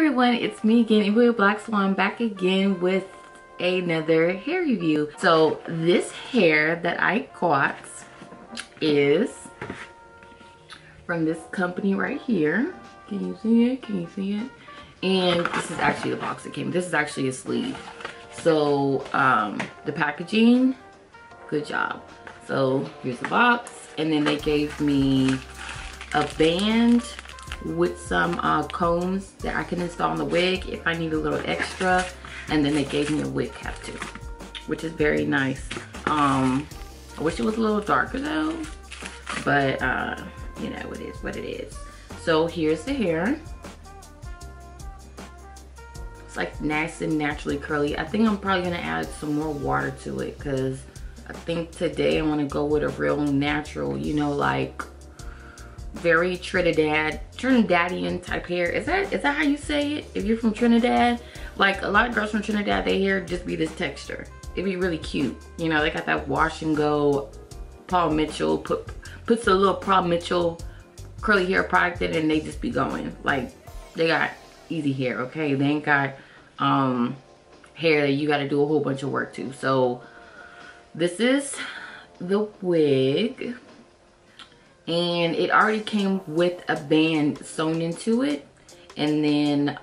everyone, it's me again, Eva Black Swan, back again with another hair review. So this hair that I got is from this company right here. Can you see it? Can you see it? And this is actually the box it came. This is actually a sleeve. So the packaging, good job. So here's the box, and then they gave me a band with some combs that I can install on the wig if I need a little extra, and then they gave me a wig cap too, which is very nice. I wish it was a little darker though, but you know, it is what it is. So here's the hair. It's like nice and naturally curly. I think I'm probably gonna add some more water to it because I think today I want to go with a real natural, you know, like very Trinidadian type hair. Is that how you say it? If you're from Trinidad, like a lot of girls from Trinidad, their hair just be this texture. It'd be really cute. You know, they got that wash and go. Paul Mitchell puts a little Paul Mitchell curly hair product in, and they just be going. Like they got easy hair, okay? They ain't got hair that you got to do a whole bunch of work to. So this is the wig. And it already came with a band sewn into it. And then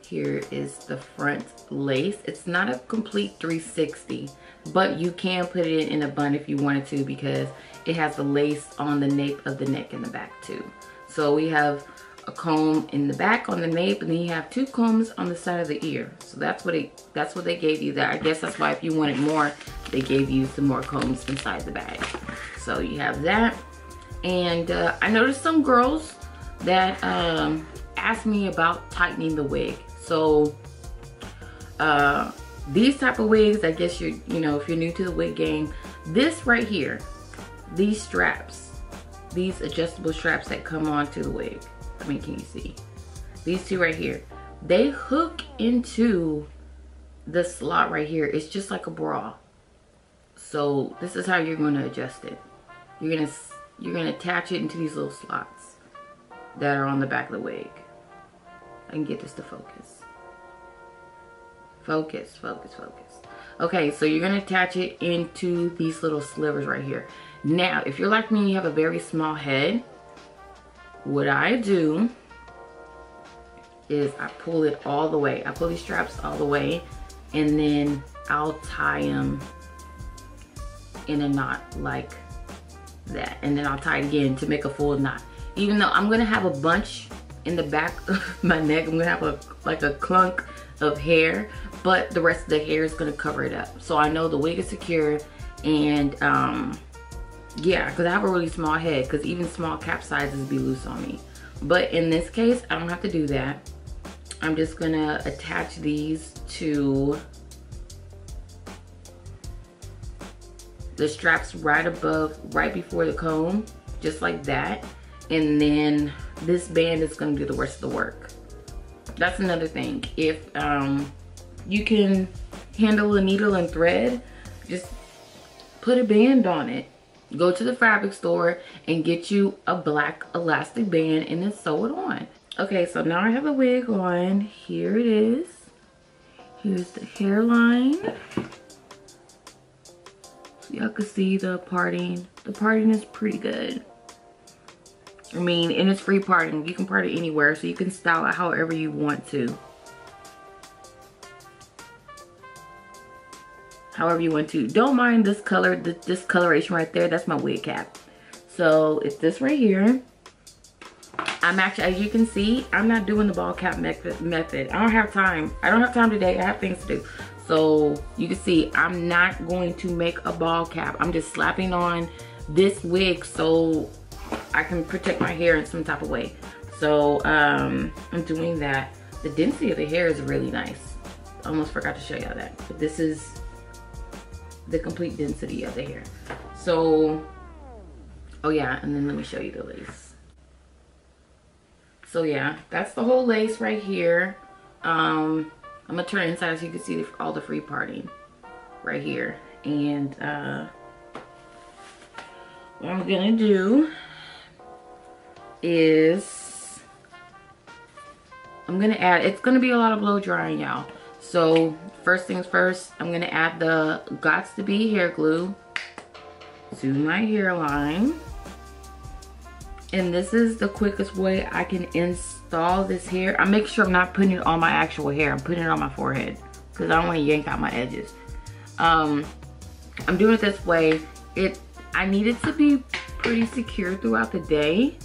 here is the front lace. It's not a complete 360, but you can put it in a bun if you wanted to, because it has the lace on the nape of the neck and the back too. So we have a comb in the back on the nape, and then you have two combs on the side of the ear. So that's what they gave you. That I guess that's why if you wanted more, they gave you some more combs inside the bag. So you have that. And I noticed some girls that asked me about tightening the wig. So these type of wigs, I guess you know, if you're new to the wig game, this right here, these straps, these adjustable straps that come onto the wig. I mean, can you see? These two right here, they hook into the slot right here. It's just like a bra. So this is how you're going to adjust it. You're gonna attach it into these little slots that are on the back of the wig. I can get this to focus. Focus, focus, focus. Okay, so you're gonna attach it into these little slivers right here. Now, if you're like me and you have a very small head, what I do is I pull it all the way. I pull these straps all the way, and then I'll tie them in a knot like that, and then I'll tie it again to make a full knot. Even though I'm gonna have a bunch in the back of my neck, I'm gonna have like a clunk of hair, but the rest of the hair is gonna cover it up. So I know the wig is secure, and yeah, because I have a really small head, because even small cap sizes be loose on me. But in this case, I don't have to do that. I'm just gonna attach these to the straps right before the comb, just like that. And then this band is gonna do the rest of the work. That's another thing. If you can handle a needle and thread, just put a band on it. Go to the fabric store and get you a black elastic band and then sew it on. Okay, so now I have the wig on. Here it is. Here's the hairline. Y'all can see the parting. The parting is pretty good. I mean, and it's free parting. You can part it anywhere, so you can style it however you want to. However you want to. Don't mind this color, this coloration right there. That's my wig cap. So it's this right here. I'm actually, as you can see, I'm not doing the ball cap method. I don't have time. I don't have time today. I have things to do. So you can see I'm not going to make a ball cap. I'm just slapping on this wig so I can protect my hair in some type of way. So I'm doing that. The density of the hair is really nice. Almost forgot to show y'all that. But this is the complete density of the hair. So, oh yeah, and then let me show you the lace. So yeah, that's the whole lace right here. I'm gonna turn it inside so you can see all the free parting right here. And what I'm gonna do is I'm gonna add, it's gonna be a lot of blow drying, y'all. So first things first, I'm gonna add the Gots to Be hair glue to my hairline. And this is the quickest way I can install this hair. I make sure I'm not putting it on my actual hair. I'm putting it on my forehead because I don't want to yank out my edges. I'm doing it this way. I need it to be pretty secure throughout the day,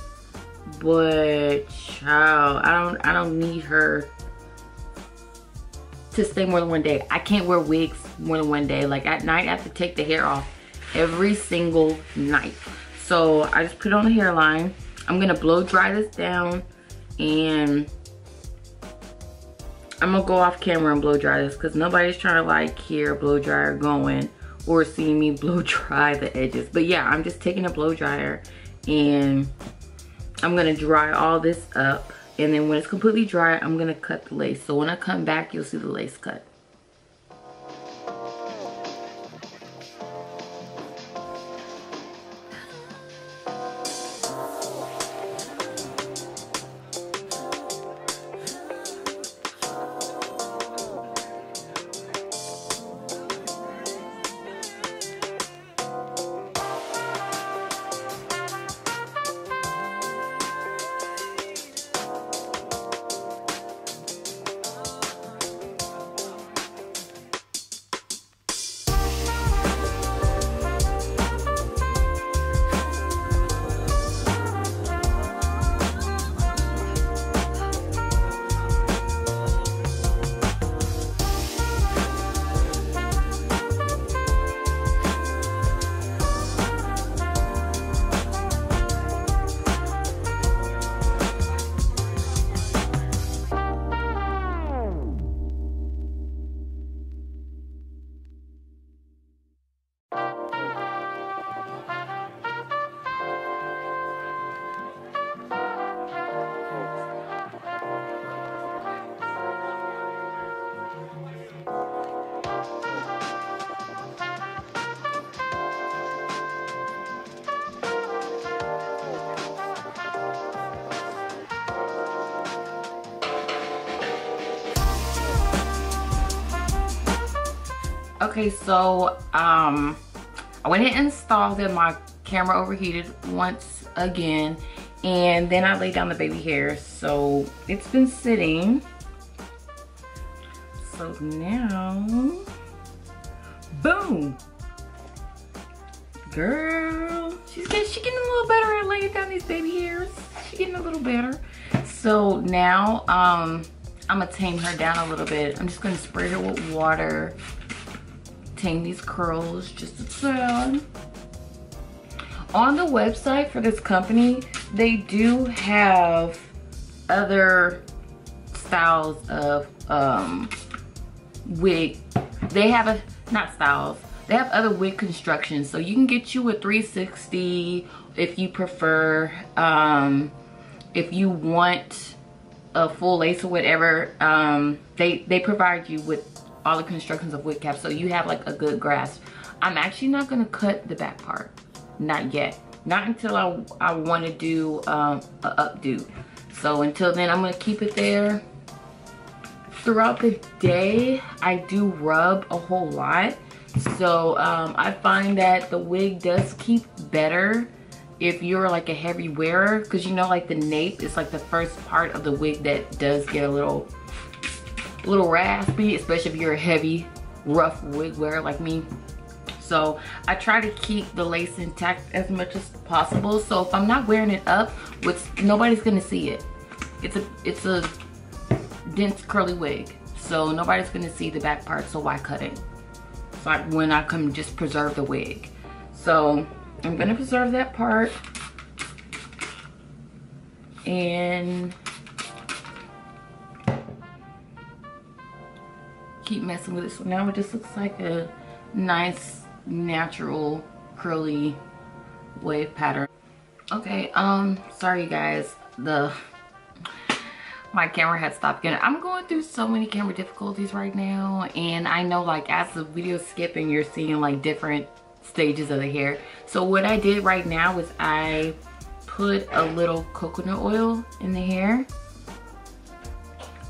but child, I don't need her to stay more than one day. I can't wear wigs more than one day. Like at night, I have to take the hair off every single night. So I just put it on the hairline. I'm gonna blow dry this down, and I'm gonna go off camera and blow dry this because nobody's trying to like hear a blow dryer going or see me blow dry the edges. But yeah, I'm just taking a blow dryer and I'm gonna dry all this up, and then when it's completely dry, I'm gonna cut the lace. So when I come back, you'll see the lace cut. Okay, so I went ahead and installed it. My camera overheated once again, and then I laid down the baby hair. So it's been sitting. So now, boom, girl, she getting a little better at laying down these baby hairs. She getting a little better. So now I'm gonna tame her down a little bit. I'm just gonna spray her with water. Tame these curls just a tad. On the website for this company, they do have other styles of wig. They have not styles, they have other wig constructions. So you can get you a 360 if you prefer. If you want a full lace or whatever, they provide you with all the constructions of wig caps, so you have like a good grasp. I'm actually not gonna cut the back part, not yet, not until I want to do a updo. So until then, I'm gonna keep it there. Throughout the day, I do rub a whole lot, so I find that the wig does keep better if you're like a heavy wearer, because you know, like the nape is like the first part of the wig that does get a little raspy, especially if you're a heavy, rough wig wearer like me. So I try to keep the lace intact as much as possible. So if I'm not wearing it up, nobody's gonna see it. It's a dense curly wig, so nobody's gonna see the back part. So why cut it? So when I come, just preserve the wig. So I'm gonna preserve that part, and keep messing with it. So now it just looks like a nice natural curly wave pattern. Okay, sorry guys, my camera had stopped again. I'm going through so many camera difficulties right now, and I know like as the video skipping, you're seeing like different stages of the hair. So what I did right now is I put a little coconut oil in the hair.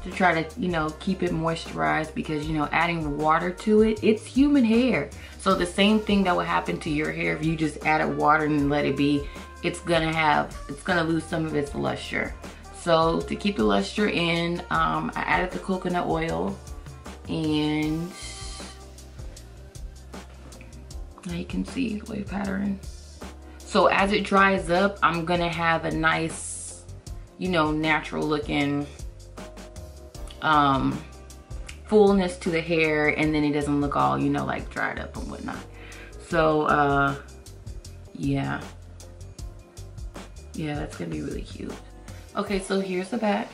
to try to, you know, keep it moisturized, because, you know, adding water to it, it's human hair. So the same thing that would happen to your hair if you just added water and let it be, it's gonna lose some of its luster. So to keep the luster in, I added the coconut oil, and now you can see the wave pattern. So as it dries up, I'm gonna have a nice, you know, natural looking fullness to the hair, and then it doesn't look all, you know, like dried up and whatnot. So yeah, that's gonna be really cute. Okay, so here's the back.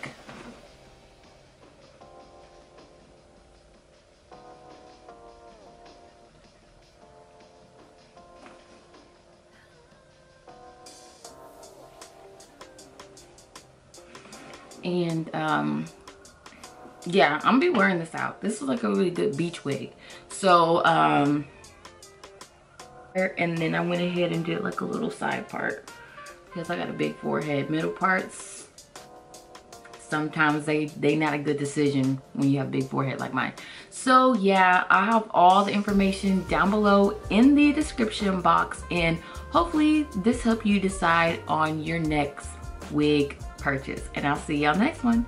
And yeah, I'm gonna be wearing this out. This is like a really good beach wig. So and then I went ahead and did like a little side part, because I got a big forehead. Middle parts, sometimes they not a good decision when you have a big forehead like mine. So yeah, I have all the information down below in the description box, and hopefully this helped you decide on your next wig purchase. And I'll see y'all next one.